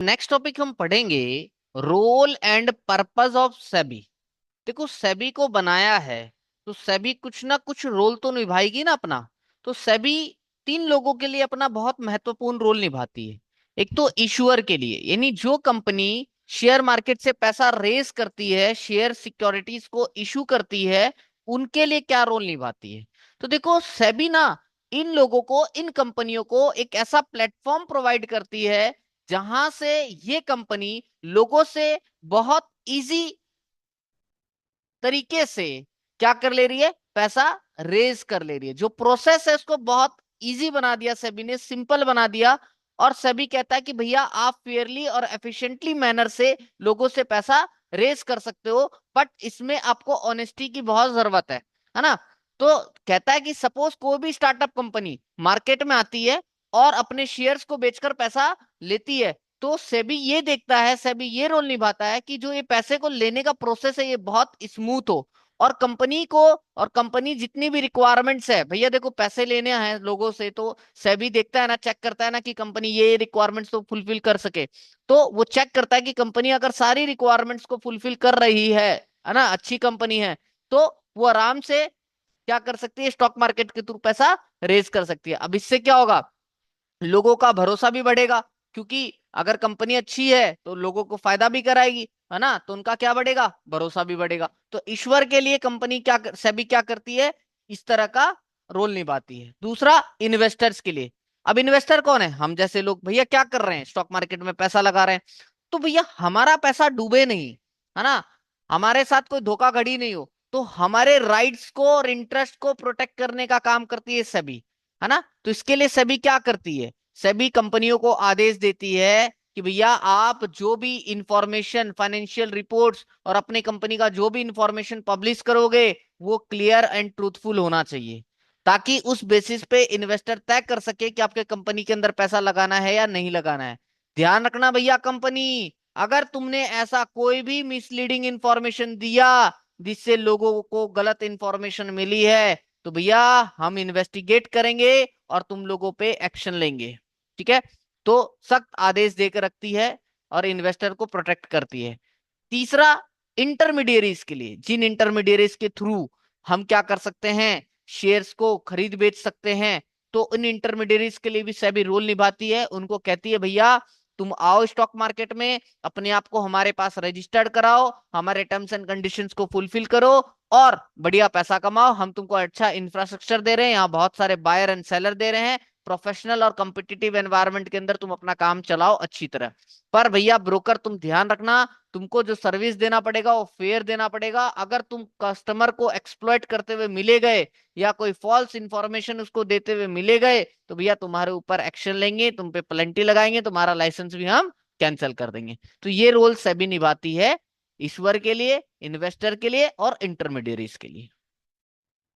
Next topic हम पढ़ेंगे role and purpose of SEBI. देखो सेबी को बनाया है तो सेबी कुछ ना कुछ रोल तो निभाएगी ना अपना। तो सेबी तीन लोगों के लिए अपना बहुत महत्वपूर्ण रोल निभाती है। एक तो इशुअर के लिए, यानी जो कंपनी शेयर मार्केट से पैसा रेस करती है, शेयर सिक्योरिटीज को इशू करती है, उनके लिए क्या रोल निभाती है। तो देखो सेबी ना इन लोगों को, इन कंपनियों को एक ऐसा प्लेटफॉर्म प्रोवाइड करती है जहां से ये कंपनी लोगों से बहुत इजी तरीके से क्या कर ले रही है, पैसा रेज कर ले रही है। जो प्रोसेस है उसको बहुत इजी बना दिया सेबी ने, सिंपल बना दिया। और सेबी कहता है कि भैया आप फेयरली और एफिशिएंटली मैनर से लोगों से पैसा रेज कर सकते हो, बट इसमें आपको ऑनेस्टी की बहुत जरूरत है ना। तो कहता है कि सपोज कोई भी स्टार्टअप कंपनी मार्केट में आती है और अपने शेयर्स को बेचकर पैसा लेती है, तो सेबी ये देखता है, सेबी ये रोल निभाता है कि जो ये पैसे को लेने का प्रोसेस है ये बहुत स्मूथ हो। और कंपनी को, और कंपनी जितनी भी रिक्वायरमेंट्स है, भैया देखो पैसे लेने हैं लोगों से तो सेबी देखता है ना, चेक करता है ना कि कंपनी ये रिक्वायरमेंट्स तो फुलफिल कर सके। तो वो चेक करता है कि कंपनी अगर सारी रिक्वायरमेंट्स को फुलफिल कर रही है ना, अच्छी कंपनी है, तो वो आराम से क्या कर सकती है, स्टॉक मार्केट के थ्रू पैसा रेज कर सकती है। अब इससे क्या होगा, लोगों का भरोसा भी बढ़ेगा, क्योंकि अगर कंपनी अच्छी है तो लोगों को फायदा भी कराएगी, है ना, तो उनका क्या बढ़ेगा, भरोसा भी बढ़ेगा। तो ईश्वर के लिए कंपनी सेबी क्या करती है, इस तरह का रोल निभाती है। दूसरा, इन्वेस्टर्स के लिए। अब इन्वेस्टर कौन है, हम जैसे लोग। भैया क्या कर रहे हैं, स्टॉक मार्केट में पैसा लगा रहे हैं, तो भैया हमारा पैसा डूबे नहीं, है ना, हमारे साथ कोई धोखाधड़ी नहीं हो, तो हमारे राइट्स को और इंटरेस्ट को प्रोटेक्ट करने का काम करती है सेबी, है ना। तो इसके लिए सेबी क्या करती है, सेबी कंपनियों को आदेश देती है कि भैया आप जो भी इंफॉर्मेशन, फाइनेंशियल रिपोर्ट्स और अपनी कंपनी का जो भी इंफॉर्मेशन पब्लिश करोगे वो क्लियर एंड ट्रूथफुल होना चाहिए, ताकि उस बेसिस पे इन्वेस्टर तय कर सके कि आपके कंपनी के अंदर पैसा लगाना है या नहीं लगाना है। ध्यान रखना भैया कंपनी, अगर तुमने ऐसा कोई भी मिसलीडिंग इंफॉर्मेशन दिया जिससे लोगों को गलत इंफॉर्मेशन मिली है, तो भैया हम इन्वेस्टिगेट करेंगे और तुम लोगों पे एक्शन लेंगे। ठीक है। तो सख्त आदेश देकर रखती है और इन्वेस्टर को प्रोटेक्ट करती है। तीसरा, इंटरमीडियरीज के लिए, जिन इंटरमीडियरीज के थ्रू हम क्या कर सकते हैं, शेयर्स को खरीद बेच सकते हैं, तो उन इंटरमीडियरीज के लिए भी सेबी रोल निभाती है। उनको कहती है भैया तुम आओ स्टॉक मार्केट में, अपने आप को हमारे पास रजिस्टर्ड कराओ, हमारे टर्म्स एंड कंडीशंस को फुलफिल करो और बढ़िया पैसा कमाओ। हम तुमको अच्छा इंफ्रास्ट्रक्चर दे रहे हैं, यहाँ बहुत सारे बायर एंड सेलर दे रहे हैं, प्रोफेशनल और कॉम्पिटिटिव एनवायरनमेंट के अंदर तुम अपना काम चलाओ अच्छी तरह। पर भैया ब्रोकर तुम ध्यान रखना, तुमको जो सर्विस देना पड़ेगा वो फेयर देना पड़ेगा। अगर तुम कस्टमर को एक्सप्लॉइट करते हुए मिले गए या कोई फॉल्स इंफॉर्मेशन उसको देते हुए मिले गए, तो भैया तुम्हारे ऊपर एक्शन लेंगे, तुम पे पेनल्टी लगाएंगे, तुम्हारा लाइसेंस भी हम कैंसिल कर देंगे। तो ये रोल सेबी निभाती है ईश्वर के लिए, इन्वेस्टर के लिए और इंटरमीडियरीज के लिए।